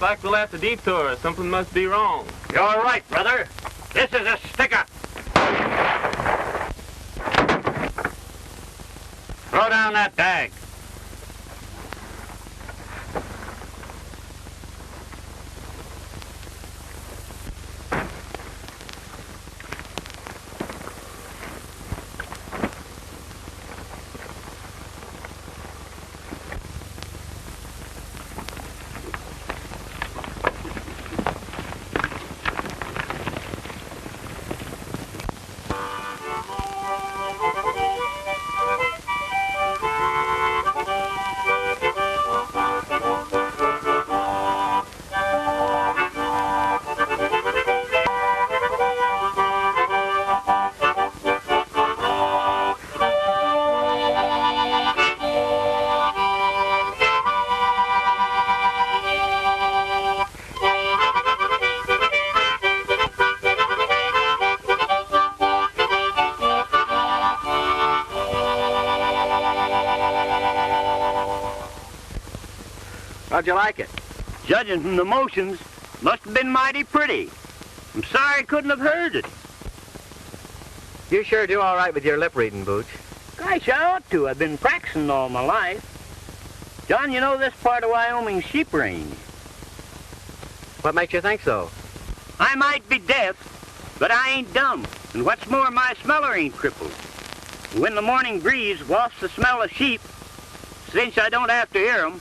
Looks like we'll have to detour. Something must be wrong. You're right, brother. This is a sticker. Throw down that bag. How'd you like it? Judging from the motions, must have been mighty pretty. I'm sorry I couldn't have heard it. You sure do all right with your lip reading, Booch. Gosh, I ought to. I've been practicing all my life. John, you know this part of Wyoming's sheep range. What makes you think so? I might be deaf, but I ain't dumb. And what's more, my smeller ain't crippled. When the morning breeze wafts the smell of sheep, since I don't have to hear 'em,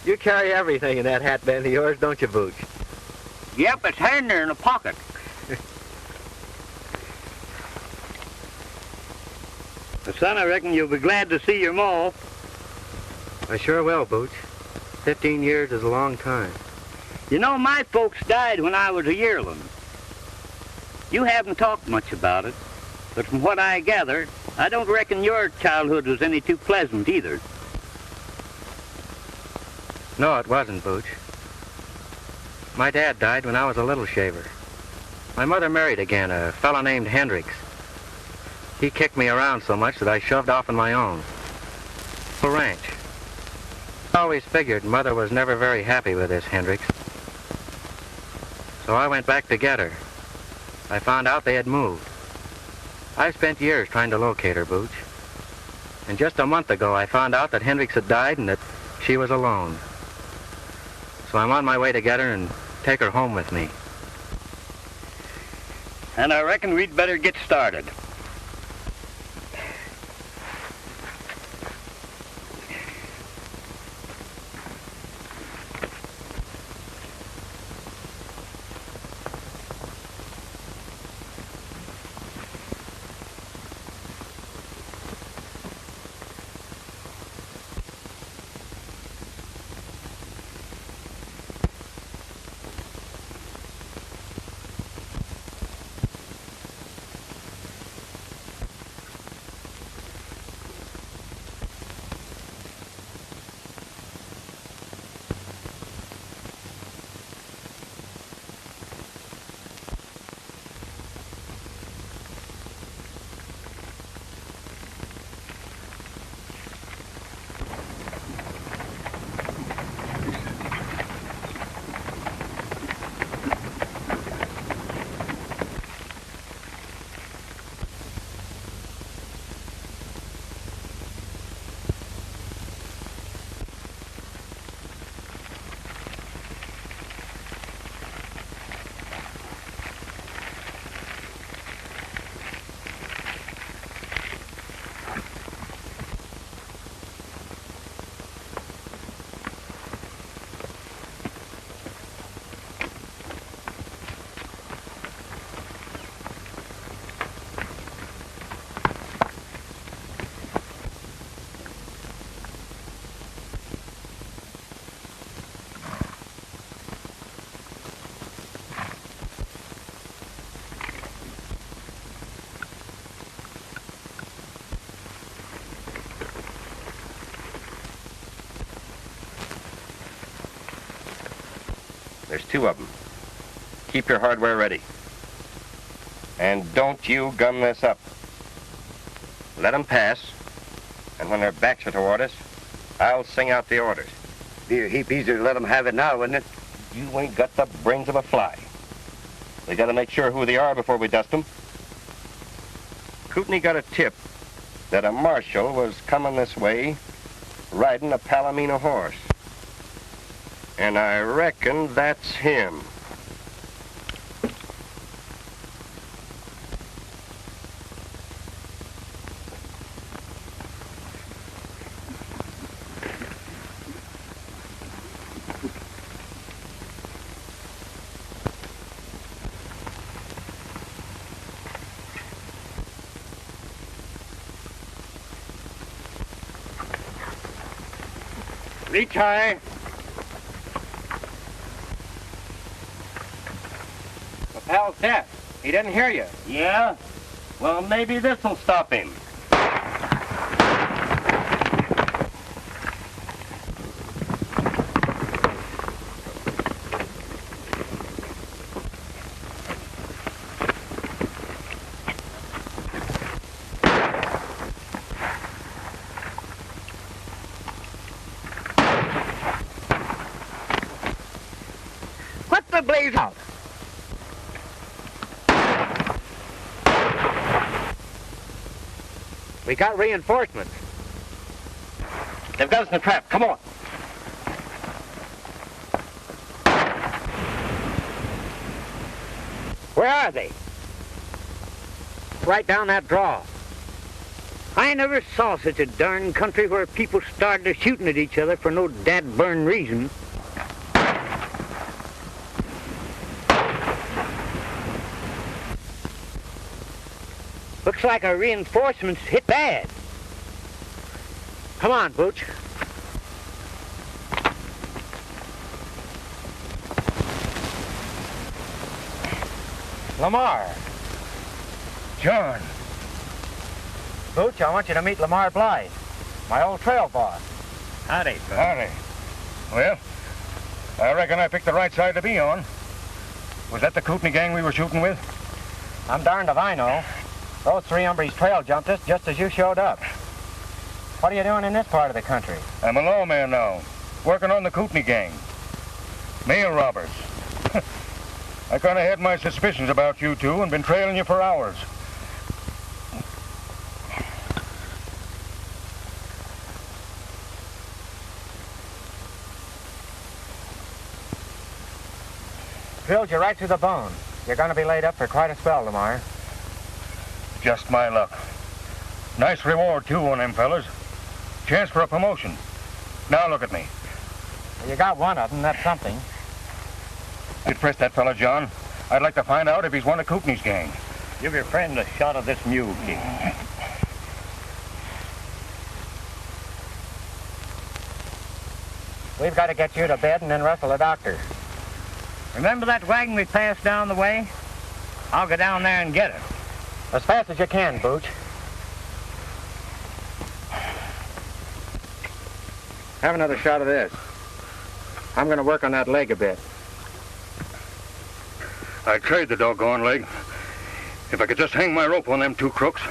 you carry everything in that hat band of yours, don't you, Booch? yep, it's handy in a pocket. Son, I reckon you'll be glad to see your ma. I sure will, Booch. 15 years is a long time. You know, my folks died when I was a yearling. You haven't talked much about it, but from what I gather, I don't reckon your childhood was any too pleasant either. No, it wasn't, Booch. My dad died when I was a little shaver. My mother married again, a fellow named Hendricks. He kicked me around so much that I shoved off on my own. A ranch. I always figured Mother was never very happy with this Hendricks. So I went back to get her. I found out they had moved. I spent years trying to locate her, Booch. And just a month ago, I found out that Hendricks had died and that she was alone. So I'm on my way to get her and take her home with me. And I reckon we'd better get started. There's 2 of them. Keep your hardware ready. And don't you gum this up. Let 'em pass, and when their backs are toward us, I'll sing out the orders. Be a heap easier to let 'em have it now, wouldn't it? You ain't got the brains of a fly. We gotta make sure who they are before we dust 'em. Kootenai got a tip that a marshal was coming this way riding a Palomino horse. And I reckon that's him. Reach high. Lapel's deaf. He didn't hear you. Yeah? Well, maybe this'll stop him. Blaze out. We got reinforcements. They've got us in a trap. Come on. Where are they? Right down that draw. I never saw such a darn country where people started shooting at each other for no dad-burn reason. Looks like our reinforcements hit bad. Come on, Booch. Lamar. John. Booch, I want you to meet Lamar Blythe, my old trail boss. Howdy, son. Howdy. Well, I reckon I picked the right side to be on. Was that the Kootenai gang we were shooting with? I'm darned if I know. Those three hombres trail jumped us just as you showed up. What are you doing in this part of the country? I'm a lawman now, working on the Kootenai gang. Mail robbers. I kind of had my suspicions about you two and been trailing you for hours. Drilled you right through the bone. You're going to be laid up for quite a spell, Lamar. Just my luck. Nice reward, too, on them fellas. Chance for a promotion. Now look at me. Well, you got one of them, that's something. You'd press that fella, John. I'd like to find out if he's one of Kootenai's gang. Give your friend a shot of this mule, King. We've got to get you to bed and then rustle a doctor. Remember that wagon we passed down the way? I'll go down there and get it. As fast as you can, Booch. Have another shot of this. I'm going to work on that leg a bit. I'd trade the doggone leg. If I could just hang my rope on them two crooks.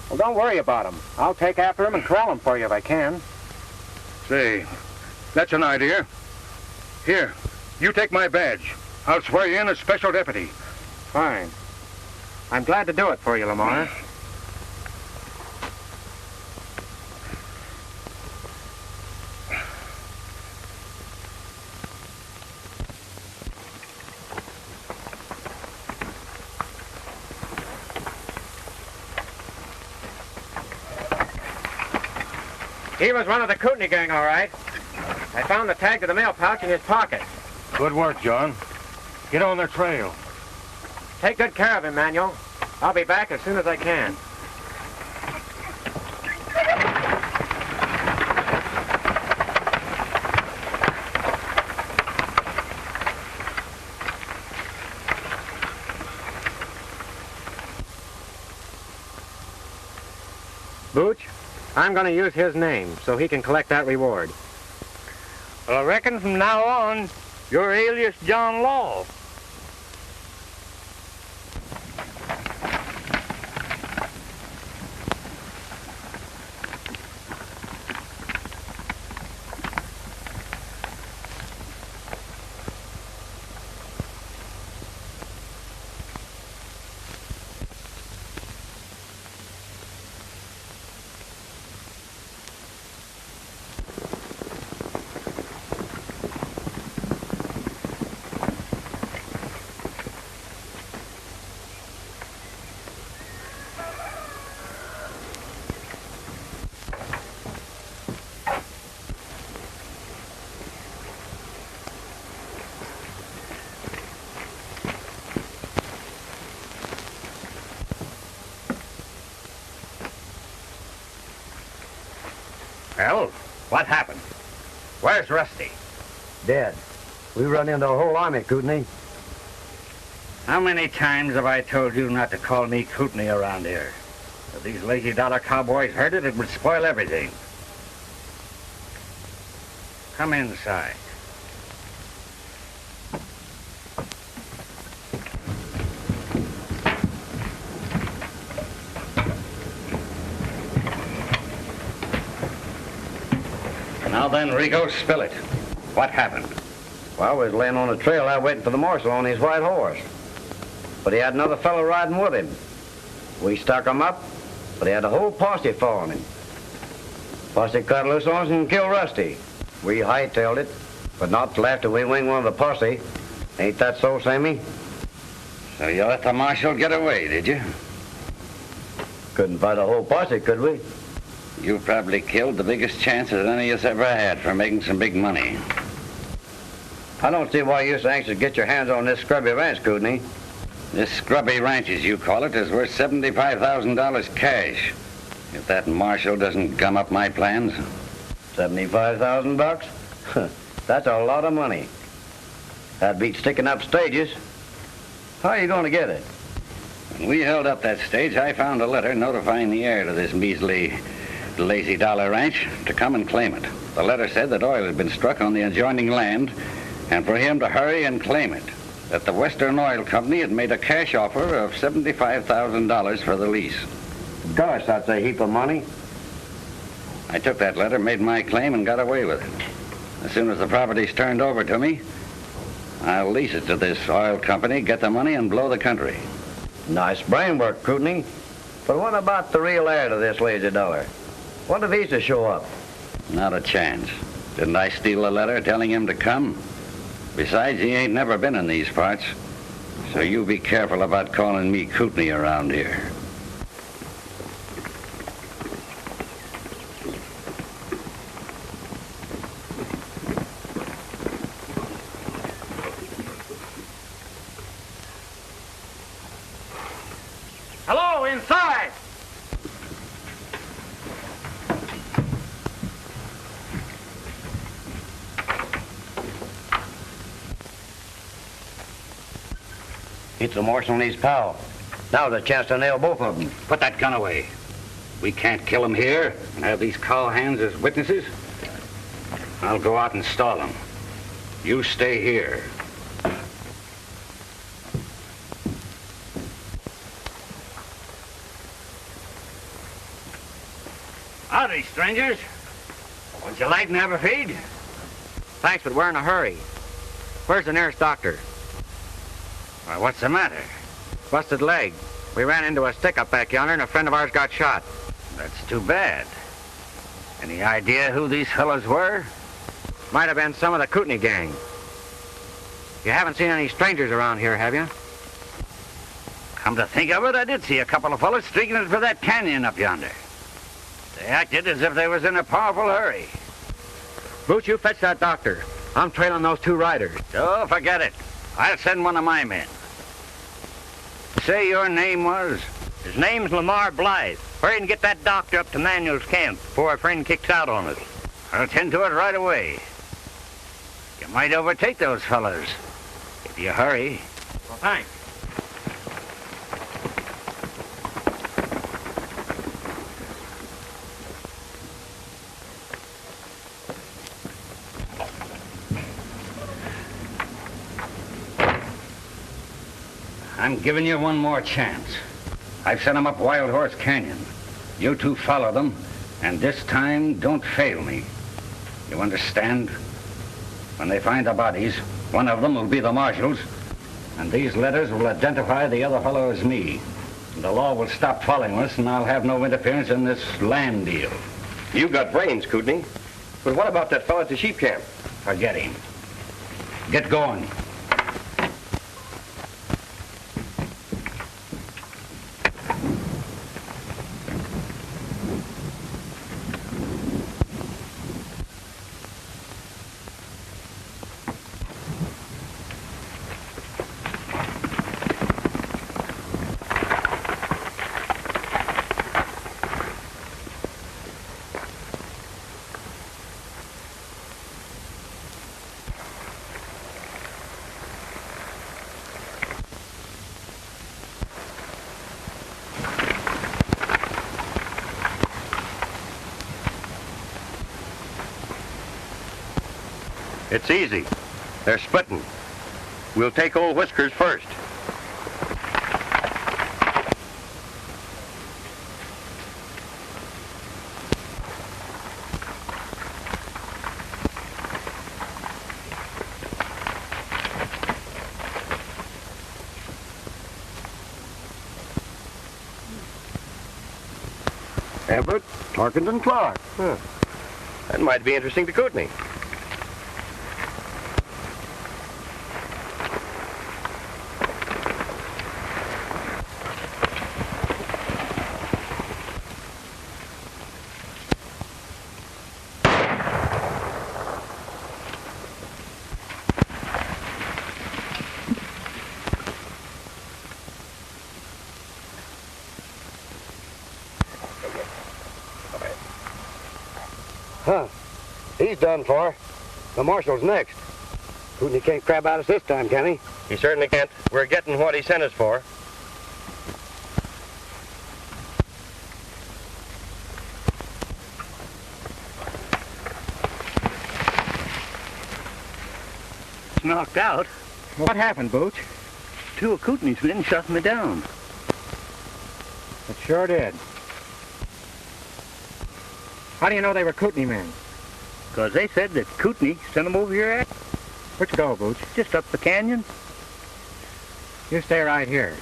Well, don't worry about them. I'll take after them and corral them for you if I can. Say, that's an idea. Here, you take my badge. I'll swear you in as special deputy. Fine. I'm glad to do it for you, Lamar. He was one of the Kootenai gang, all right. I found the tag to the mail pouch in his pocket. Good work, John. Get on their trail. Take good care of him, Manuel. I'll be back as soon as I can. Booch, I'm going to use his name so he can collect that reward. Well, I reckon from now on, you're Alias John Law. Hell, what happened? Where's Rusty? Dead. We run into a whole army, Kootenai. How many times have I told you not to call me Kootenai around here? If these lazy dollar cowboys heard it, it would spoil everything. Come inside. Now then, Rico, spill it. What happened? Well, I was laying on the trail out waiting for the marshal on his white horse. But he had another fellow riding with him. We stuck him up, but he had a whole posse following him. Posse cut loose on us and killed Rusty. We hightailed it, but not till after we winged one of the posse. Ain't that so, Sammy? So you let the marshal get away, did you? Couldn't fight a whole posse, could we? You probably killed the biggest chance that any of us ever had for making some big money. I don't see why you're so anxious to get your hands on this scrubby ranch, Kootenai. This scrubby ranch, as you call it, is worth $75,000 cash. If that marshal doesn't gum up my plans. $75,000? That's a lot of money. That beats sticking up stages. How are you going to get it? When we held up that stage, I found a letter notifying the heir to this measly, lazy dollar ranch to come and claim it. The letter said that oil had been struck on the adjoining land and for him to hurry and claim it. That the Western Oil Company had made a cash offer of $75,000 for the lease. Gosh, that's a heap of money. I took that letter, made my claim, and got away with it. As soon as the property's turned over to me, I'll lease it to this oil company, get the money, and blow the country. Nice brain work, Kootenai. But what about the real heir to this lazy dollar? What if he's to show up? Not a chance. Didn't I steal a letter telling him to come? Besides, he ain't never been in these parts. So you be careful about calling me Kootenai around here. Hello, inside! It's the marshal and his pal. Now's a chance to nail both of them. Put that gun away. We can't kill him here and have these cowhands as witnesses. I'll go out and stall them. You stay here. Howdy, strangers. Would you like to have a feed? Thanks, but we're in a hurry. Where's the nearest doctor? Why, what's the matter? Busted leg. We ran into a stick up back yonder and a friend of ours got shot. That's too bad. Any idea who these fellows were? Might have been some of the Kootenai gang. You haven't seen any strangers around here, have you? Come to think of it, I did see a couple of fellows streaking it for that canyon up yonder. They acted as if they was in a powerful hurry. Boots, you fetch that doctor. I'm trailing those two riders. Oh, forget it. I'll send one of my men. Say your name was? His name's Lamar Blythe. Hurry and get that doctor up to Manuel's camp before our friend kicks out on us. I'll tend to it right away. You might overtake those fellows if you hurry. Well, thanks. I'm giving you one more chance. I've sent them up Wild Horse Canyon. You two follow them, and this time don't fail me. You understand? When they find the bodies, one of them will be the marshal's, and these letters will identify the other fellow as me. The law will stop following us, and I'll have no interference in this land deal. You got brains, Kootenai. But what about that fellow at the sheep camp? Forget him. Get going. It's easy. They're splitting. We'll take old Whiskers first. Everett, Tarkington, Clark. Huh. That might be interesting to Kootenai. Huh. He's done for. The marshal's next. Kootenai can't crab out us this time, can he? He certainly can't. We're getting what he sent us for. It's knocked out. What happened, Booch? Two of Kootenai's men shot me down. It sure did. How do you know they were Kootenai men? Because they said that Kootenai sent them over here. Where'd you go, Booch? Just up the canyon. You stay right here.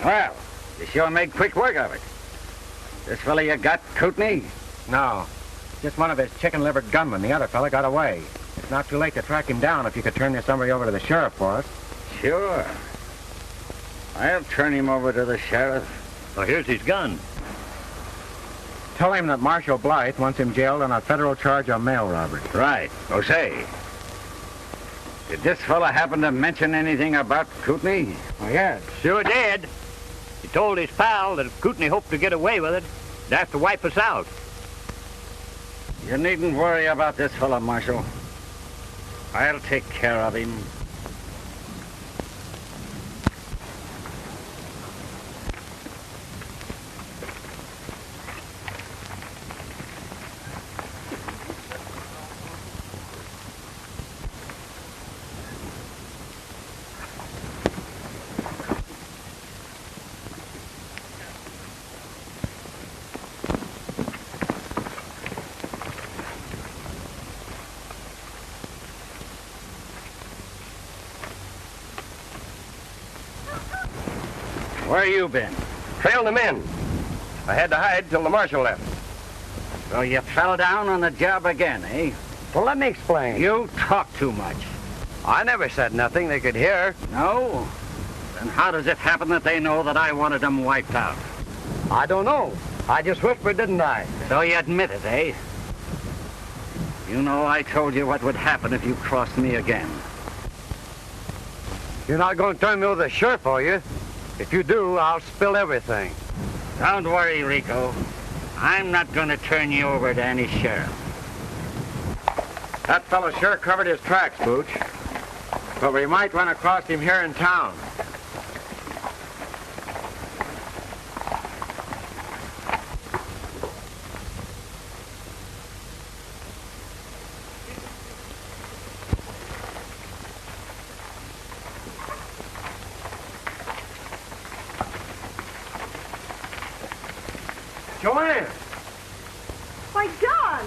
Well, you sure made quick work of it. This fella you got, Kootenai? No. Just one of his chicken-livered gunmen. The other fella got away. It's not too late to track him down if you could turn this summary over to the sheriff for us. Sure. I'll turn him over to the sheriff. Well, here's his gun. Tell him that Marshal Blythe wants him jailed on a federal charge of mail robbery. Right. Oh, say. Did this fella happen to mention anything about Kootenai? Oh, yes. Sure did. He told his pal that if Kootenai hoped to get away with it, they'd have to wipe us out. You needn't worry about this fella, Marshal. I'll take care of him. Where you been? Trailed them in. I had to hide till the marshal left. So you fell down on the job again, eh? Well, let me explain. You talk too much. I never said nothing they could hear. No? Then how does it happen that they know that I wanted them wiped out? I don't know. I just whispered, didn't I? So you admit it, eh? You know I told you what would happen if you crossed me again. You're not going to turn me over to the sheriff, are you? If you do, I'll spill everything. Don't worry, Rico. I'm not going to turn you over to any sheriff. That fellow sure covered his tracks, Booch. But we might run across him here in town. Joanne! Why, John!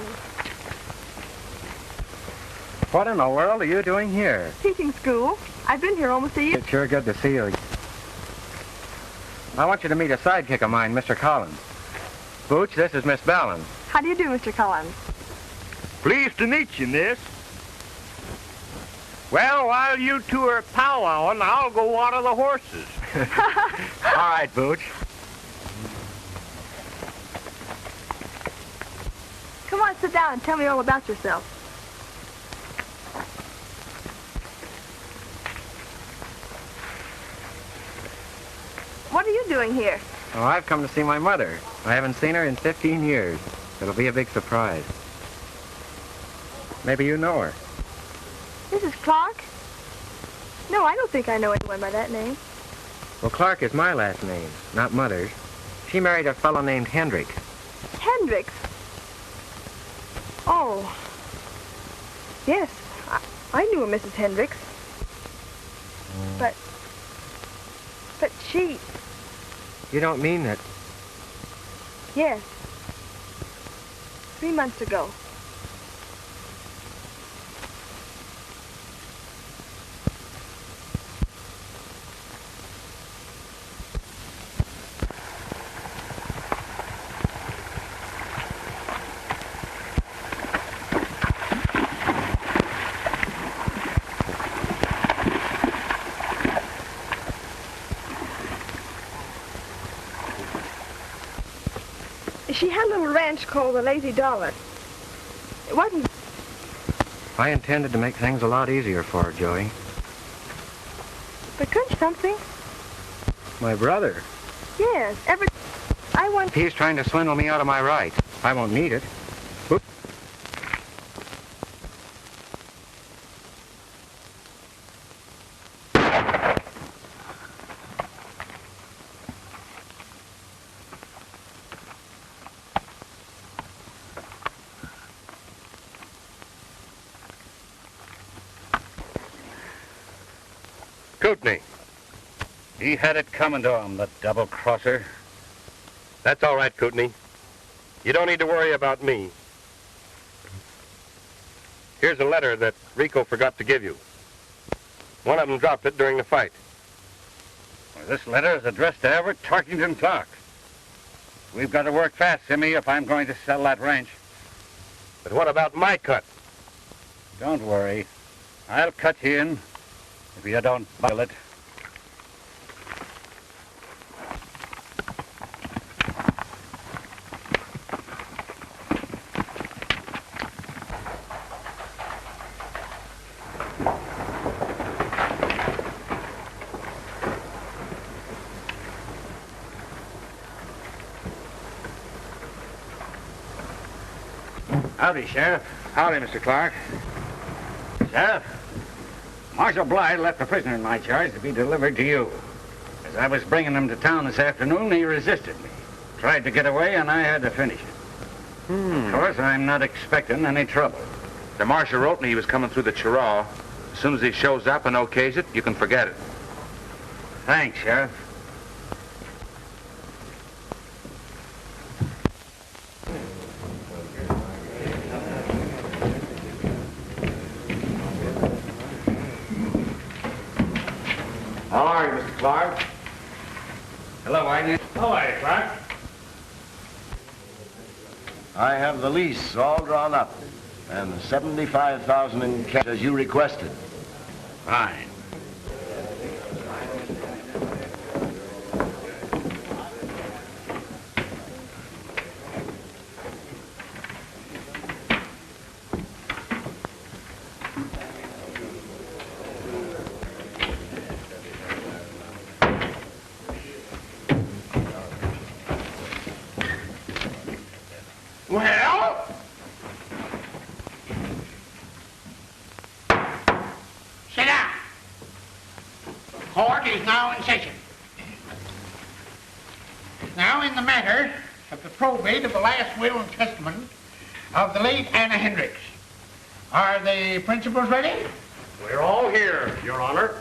What in the world are you doing here? Teaching school. I've been here almost a year. It's sure good to see you. I want you to meet a sidekick of mine, Mr. Collins. Booch, this is Miss Ballin. How do you do, Mr. Collins? Pleased to meet you, miss. Well, while you two are powwowing, I'll go water the horses. All right, Booch. Come on, sit down and tell me all about yourself. What are you doing here? Oh, I've come to see my mother. I haven't seen her in 15 years. It'll be a big surprise. Maybe you know her. Mrs. Clark? No, I don't think I know anyone by that name. Well, Clark is my last name, not Mother's. She married a fellow named Hendricks. Hendricks? Oh. Yes, I knew a Mrs. Hendricks. But she... You don't mean that... Yes. 3 months ago. She had a little ranch called the Lazy Dollar. It wasn't... I intended to make things a lot easier for her, Joey. But couldn't something? My brother? Yes, I want... He's trying to swindle me out of my rights. I won't need it. Oop. Kootenai. He had it coming to him, the double-crosser. That's all right, Kootenai. You don't need to worry about me. Here's a letter that Rico forgot to give you. One of them dropped it during the fight. Well, this letter is addressed to Everett Tarkington Clark. We've got to work fast, Simmy, if I'm going to sell that ranch. But what about my cut? Don't worry. I'll cut you in if you don't buckle it. Howdy, Sheriff. Howdy, Mr. Clark. Sheriff, Marshal Blythe left a prisoner in my charge to be delivered to you. As I was bringing him to town this afternoon, he resisted me. Tried to get away, and I had to finish it. Of course, I'm not expecting any trouble. The marshal wrote me he was coming through the Chiraw. As soon as he shows up and okays it, you can forget it. Thanks, Sheriff. How are you, Mr. Clark? Hello, Agnes. How are you, Clark? I have the lease all drawn up, and $75,000 in cash as you requested. Fine. Well? court is now in session. Now, in the matter of the probate of the last will and testament of the late Anna Hendricks, are the principals ready? We're all here, Your Honor.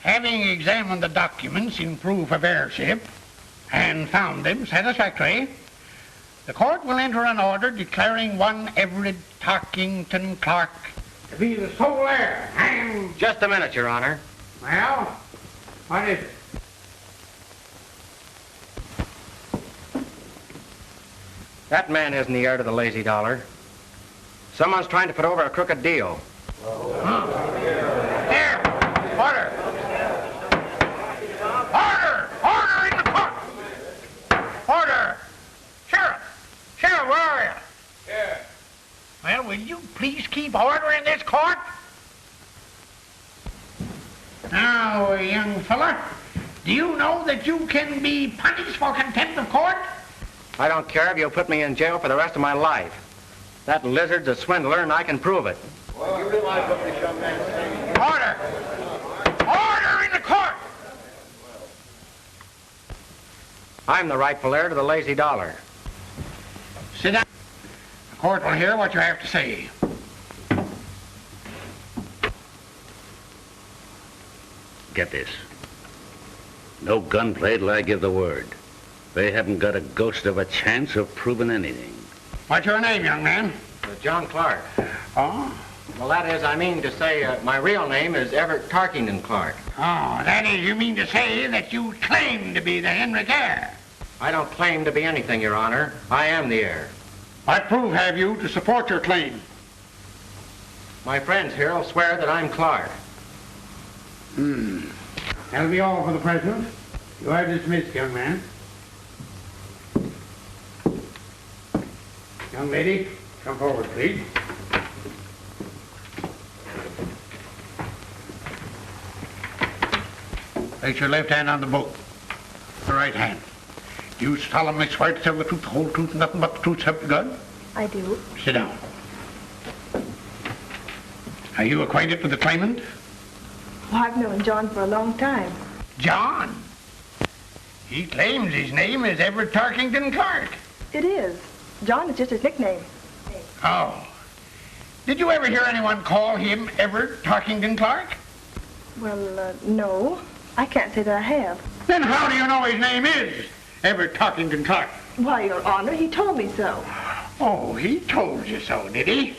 Having examined the documents in proof of heirship and found them satisfactory, the court will enter an order declaring one Everett Tarkington Clark to be the sole heir and... Just a minute, Your Honor. Well, what is it? That man isn't the heir to the lazy dollar. Someone's trying to put over a crooked deal. There! Order! Order! Order in the court! Order! Sheriff! Sheriff, where are you? Here. Well, will you please keep order in this court? Now, young fella, do you know that you can be punished for contempt of court? I don't care if you'll put me in jail for the rest of my life. That lizard's a swindler, and I can prove it. Well, you realize what this young man's saying? Order! Order in the court! I'm the rightful heir to the lazy dollar. Sit down. The court will hear what you have to say. Get this. No gunplay till I give the word. They haven't got a ghost of a chance of proving anything. What's your name, young man? John Clark. Oh? Well, that is, I mean to say, my real name is Everett Tarkington Clark. Oh, that is, you mean to say that you claim to be the Hendrick heir? I don't claim to be anything, Your Honor. I am the heir. What proof have you to support your claim? My friends here will swear that I'm Clark. That'll be all for the present. You are dismissed, young man. Young lady, come forward, please. Place your left hand on the book. The right hand. Do you solemnly swear to tell the truth, the whole truth, and nothing but the truth, help you God? I do. Sit down. Are you acquainted with the claimant? Well, I've known John for a long time. John? He claims his name is Everett Tarkington Clark. It is. John is just his nickname. Oh. Did you ever hear anyone call him Everett Tarkington Clark? Well, no. I can't say that I have. Then how do you know his name is Everett Tarkington Clark? Why, Your Honor, he told me so. Oh, he told you so, did he?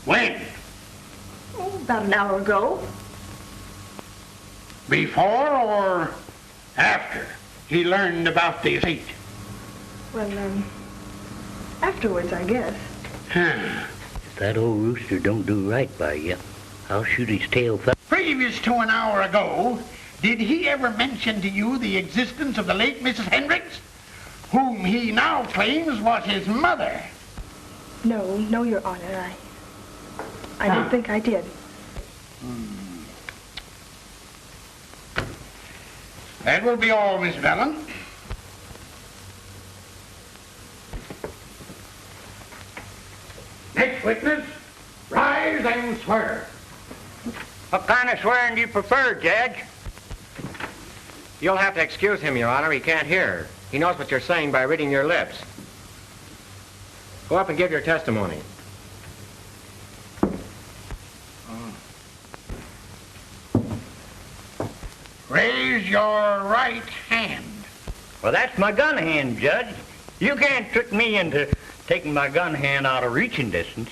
When? Oh, about an hour ago. Before or after he learned about the estate? Well, afterwards, I guess. If that old rooster don't do right by you, I'll shoot his tail. Previous to an hour ago, did he ever mention to you the existence of the late Mrs. Hendricks, whom he now claims was his mother? No, Your Honor, I don't think I did. That will be all, Miss Vellon. Next witness, rise and swear. What kind of swearing do you prefer, Judge? You'll have to excuse him, Your Honor. He can't hear. He knows what you're saying by reading your lips. Go up and give your testimony. Raise your right hand. Well, that's my gun hand, Judge. You can't trick me into taking my gun hand out of reaching distance.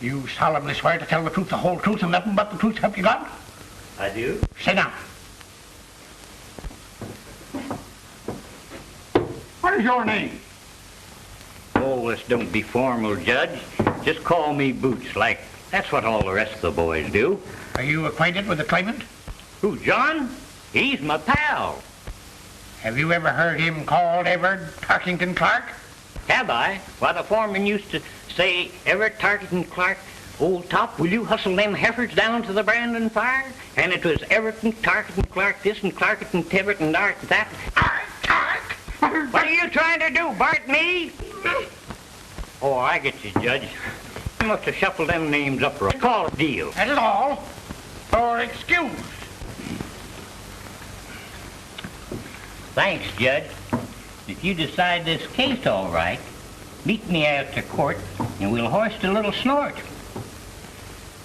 You solemnly swear to tell the truth, the whole truth, and nothing but the truth, help you God? I do. Sit down. What is your name? Oh, let's don't be formal, Judge. Just call me Boots, like that's what all the rest of the boys do. Are you acquainted with the claimant? Who, John? He's my pal. Have you ever heard him called Everett Tarkington Clark? Have I? Why, the foreman used to say, Everett Tarkington Clark, old top, will you hustle them heifers down to the branding fire? And it was Everett and Tarkington Clark this and Clark and Tibbet and Art that. Tark! What are you trying to do, Bart me? Oh, I get you, Judge. You must have shuffled them names up right. Call a deal. That is all. Or excuse. Thanks, Judge. If you decide this case all right, meet me out to court and we'll hoist a little snort.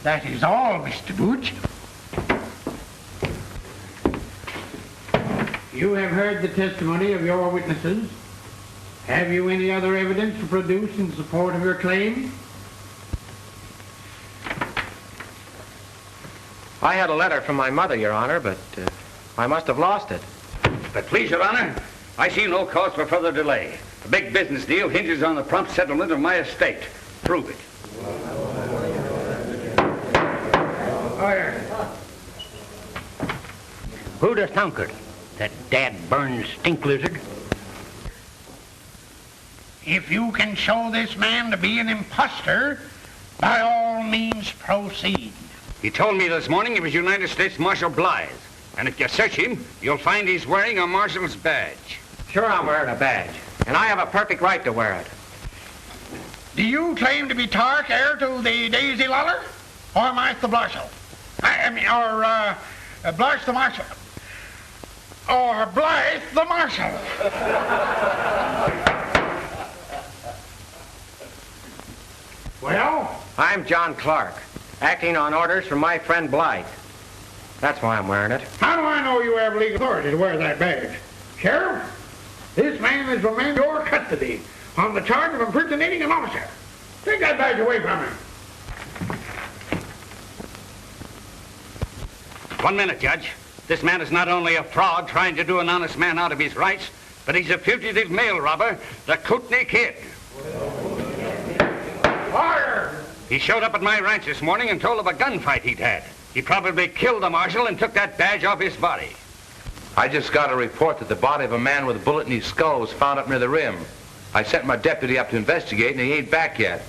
That is all, Mr. Booch. You have heard the testimony of your witnesses. Have you any other evidence to produce in support of your claim? I had a letter from my mother, Your Honor, but I must have lost it. But please, Your Honor, I see no cause for further delay. A big business deal hinges on the prompt settlement of my estate. Prove it. Order. Who'd have thunk it? That dad-burned stink lizard? If you can show this man to be an imposter, by all means proceed. He told me this morning he was United States Marshal Blythe. And if you search him, you'll find he's wearing a marshal's badge. Sure, I'm wearing a badge. And I have a perfect right to wear it. Do you claim to be Tark, heir to the Daisy Luller? Or Martha the Blushel? Blush the Marshal? Or Blythe the Marshal? Well? I'm John Clark, acting on orders from my friend Blythe. That's why I'm wearing it. How do I know you have legal authority to wear that badge? Sheriff, this man is remanded your custody on the charge of impersonating an officer. Take that badge away from him. 1 minute, Judge. This man is not only a fraud trying to do an honest man out of his rights, but he's a fugitive mail robber, the Kootenai Kid. Order! He showed up at my ranch this morning and told of a gunfight he'd had. He probably killed the marshal and took that badge off his body. I just got a report that the body of a man with a bullet in his skull was found up near the rim. I sent my deputy up to investigate, and he ain't back yet.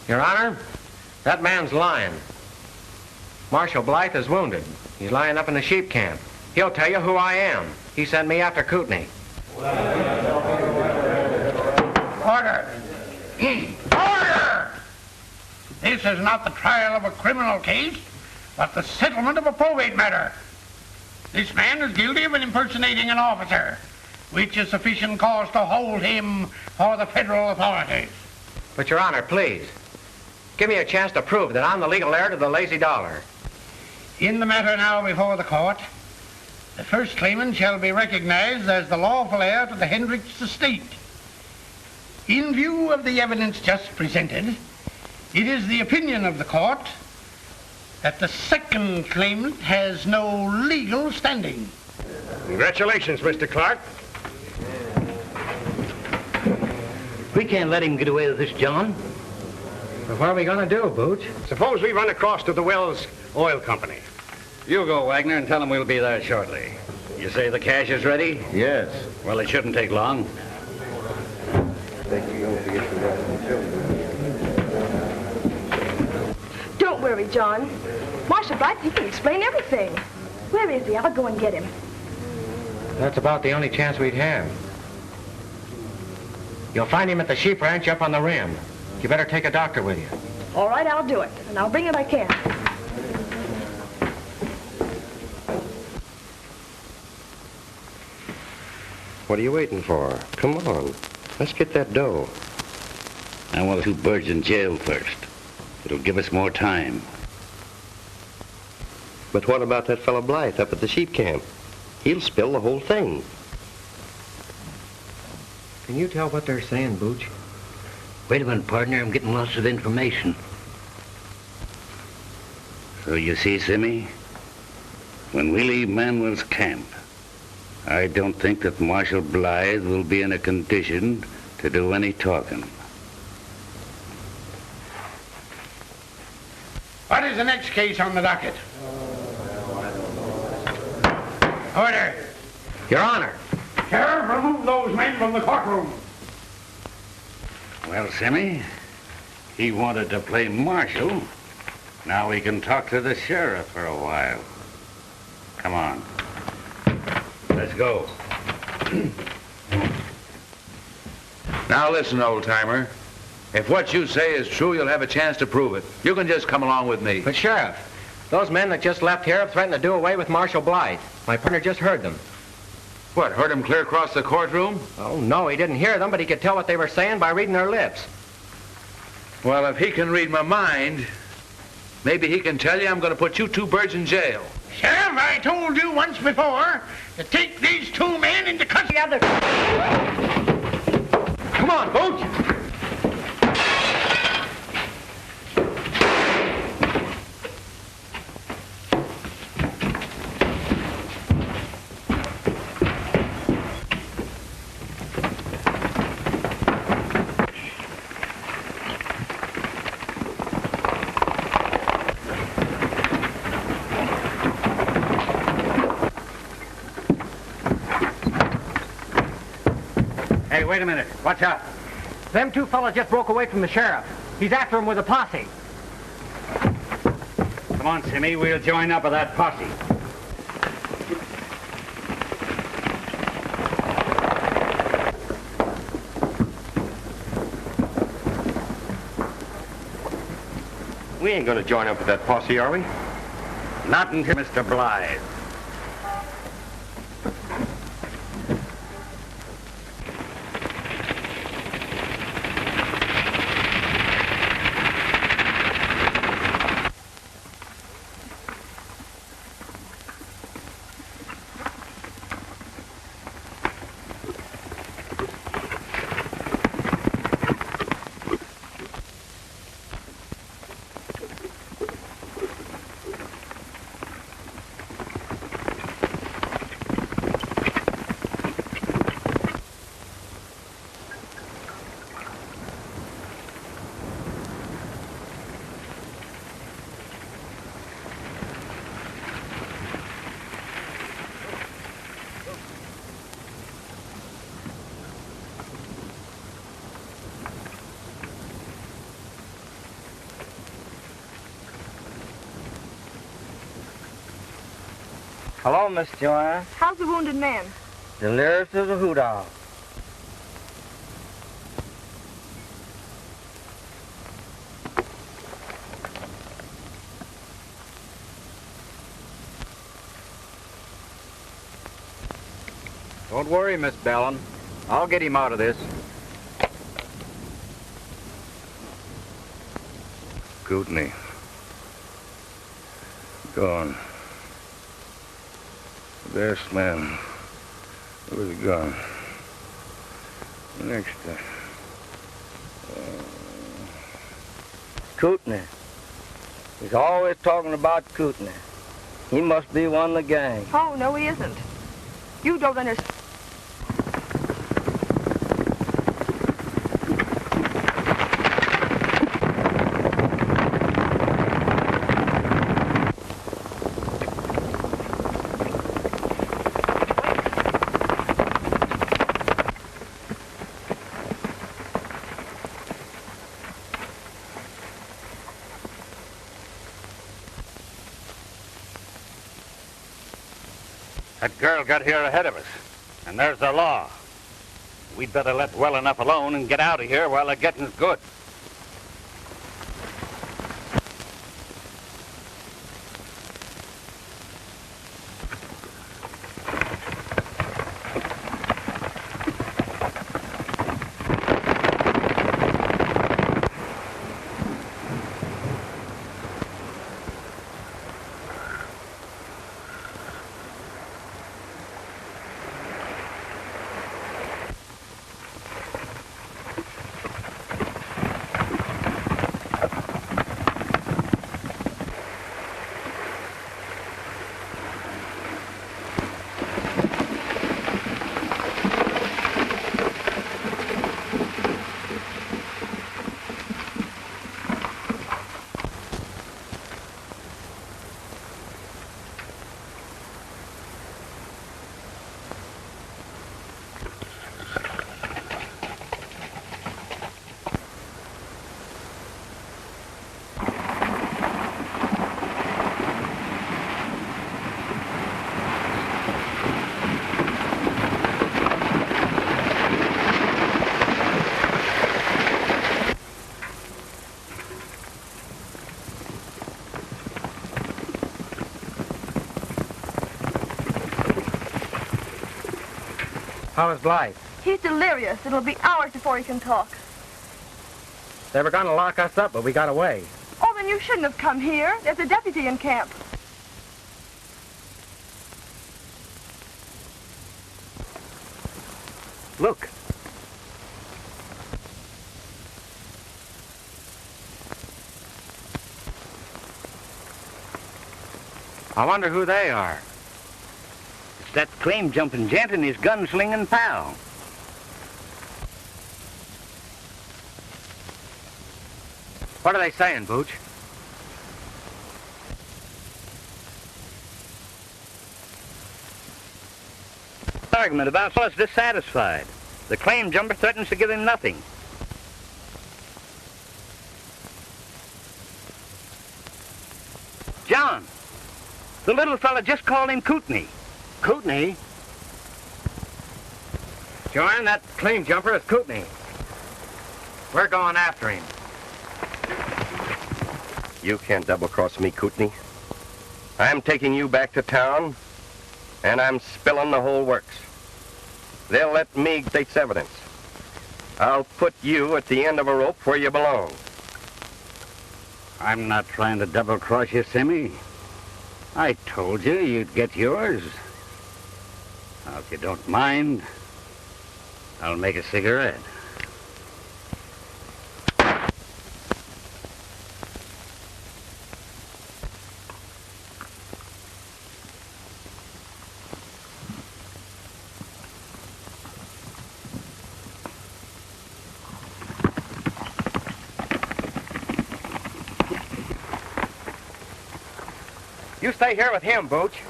Your Honor, that man's lying. Marshal Blythe is wounded. He's lying up in the sheep camp. He'll tell you who I am. He sent me after Kootenai. Order! Order! This is not the trial of a criminal case, but the settlement of a probate matter. This man is guilty of impersonating an officer, which is sufficient cause to hold him for the federal authorities. But, Your Honor, please, give me a chance to prove that I'm the legal heir to the lazy dollar. In the matter now before the court, the first claimant shall be recognized as the lawful heir to the Hendricks estate. In view of the evidence just presented, it is the opinion of the court that the second claimant has no legal standing. Congratulations, Mr. Clark. We can't let him get away with this, John. But what are we going to do, Booch? Suppose we run across to the Wells Oil Company. You go, Wagner, and tell him we'll be there shortly. You say the cash is ready? Yes. Well, it shouldn't take long. Don't worry, John. Marshal Blythe, he can explain everything. Where is he? I'll go and get him. That's about the only chance we'd have. You'll find him at the sheep ranch up on the rim. You better take a doctor with you. All right, I'll do it, and I'll bring it I can. What are you waiting for? Come on. Let's get that dough. I want the 2 birds in jail first. It'll give us more time. But what about that fellow Blythe up at the sheep camp? He'll spill the whole thing. Can you tell what they're saying, Booch? Wait a minute, partner. I'm getting lots of information. So you see, Simmy, when we leave Manuel's camp, I don't think that Marshal Blythe will be in a condition to do any talking. What is the next case on the docket? Order. Your Honor. Sheriff, remove those men from the courtroom. Well, Simmy, he wanted to play marshal. Now we can talk to the sheriff for a while. Come on. The let's go. Now listen, old-timer. If what you say is true, you'll have a chance to prove it. You can just come along with me. But, Sheriff, those men that just left here have threatened to do away with Marshal Blythe. My partner just heard them. What, heard him clear across the courtroom? Oh, no, he didn't hear them, but he could tell what they were saying by reading their lips. Well, if he can read my mind, maybe he can tell you I'm going to put you two birds in jail. Sheriff, I told you once before to take these two men into custody. Come on, Booch! Hey, wait a minute. Watch out. Them two fellas just broke away from the sheriff. He's after him with a posse. Come on, Simmy. We'll join up with that posse. We ain't gonna join up with that posse, are we? Not until Mr. Blythe. Hello, Miss Joanne. How's the wounded man? Delirious as a hoot owl. Don't worry, Miss Bellin. I'll get him out of this. Kootenai. Gone. The best man was gone. Next time. Kootenai. He's always talking about Kootenai. He must be one of the gang. Oh, no, he isn't. You don't understand. That girl got here ahead of us, and there's the law. We'd better let well enough alone and get out of here while the getting's good. How is Blythe? He's delirious. It'll be hours before he can talk. They were going to lock us up, but we got away. Oh, then you shouldn't have come here. There's a deputy in camp. Look. I wonder who they are. It's that claim-jumping gent and his gun-slinging pal. What are they saying, Booch? Argument about fellas dissatisfied. The claim jumper threatens to give him nothing. John, the little fella just called him Kootenai. Kootenai? Joanne, that claim jumper is Kootenai. We're going after him. You can't double-cross me, Kootenai. I'm taking you back to town, and I'm spilling the whole works. They'll let me state's evidence. I'll put you at the end of a rope where you belong. I'm not trying to double-cross you, Simmy. I told you you'd get yours. Now, if you don't mind, I'll make a cigarette. You stay here with him, Booch.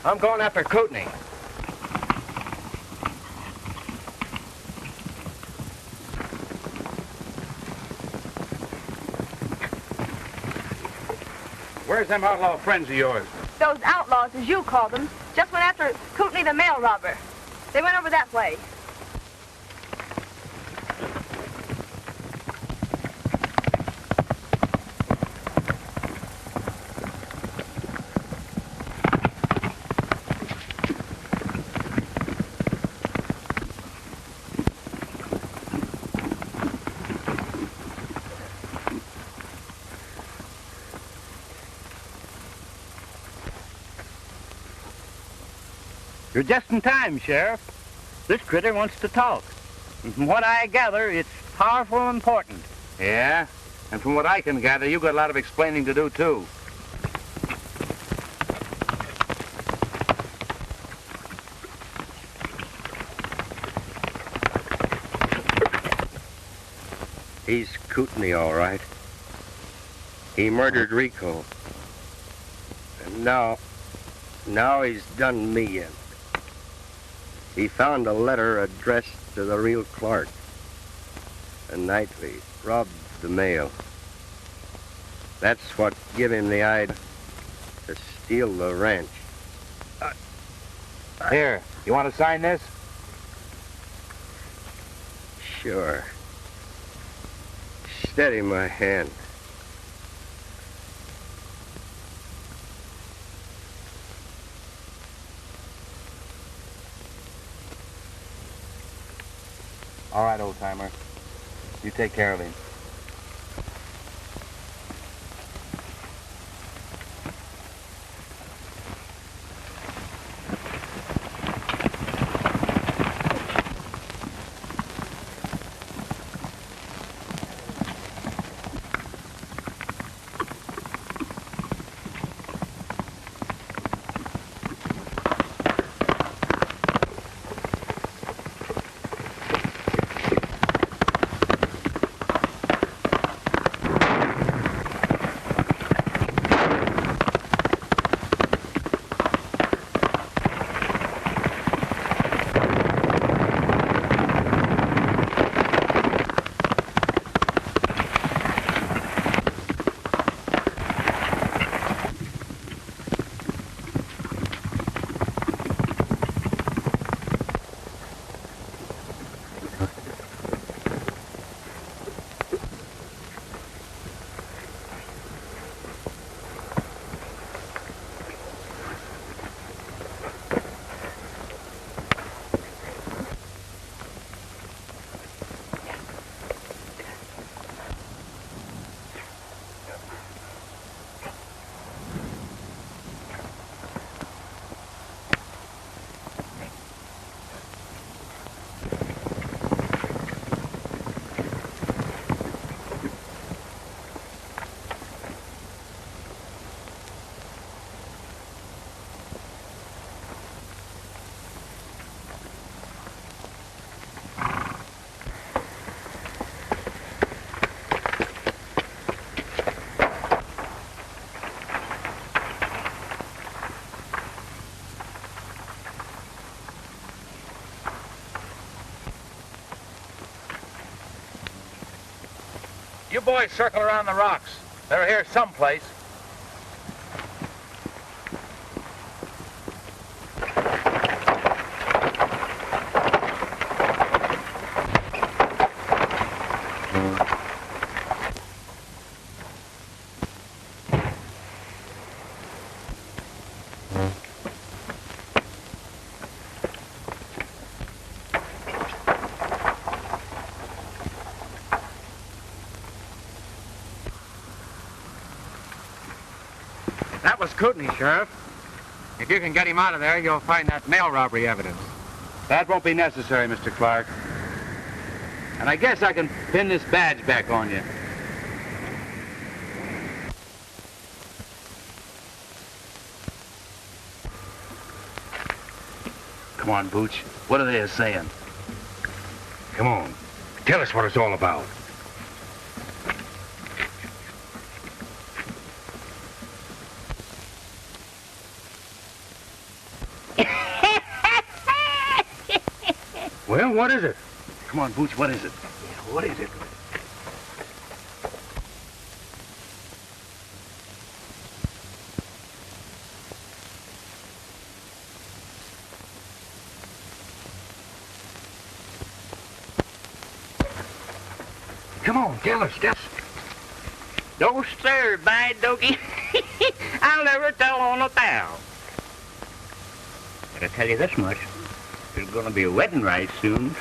I'm going after Kootenai. Where's them outlaw friends of yours? Those outlaws, as you call them, just went after Kootenai the mail robber. They went over that way. You're just in time, Sheriff. This critter wants to talk. And from what I gather, it's powerful important. Yeah? And from what I can gather, you got a lot of explaining to do, too. He's Kootenai, all right. He murdered Rico. And now he's done me in. He found a letter addressed to the real Clark. And nightly robbed the mail. That's what give him the idea to steal the ranch. Here, you want to sign this? Sure. Steady my hand. All right, old-timer. You take care of him. You boys circle around the rocks. They're here someplace. That was Kootenai, Sheriff. If you can get him out of there, you'll find that mail robbery evidence. That won't be necessary, Mr. Clark. And I guess I can pin this badge back on you. Come on, Booch. What are they saying? Come on. Tell us what it's all about. Well, what is it? Come on, Booch, what is it? What is it? Come on, tell us. Don't stir, bad doggy. I'll never tell on a pal. But I tell you this much. There's gonna be a wedding right soon.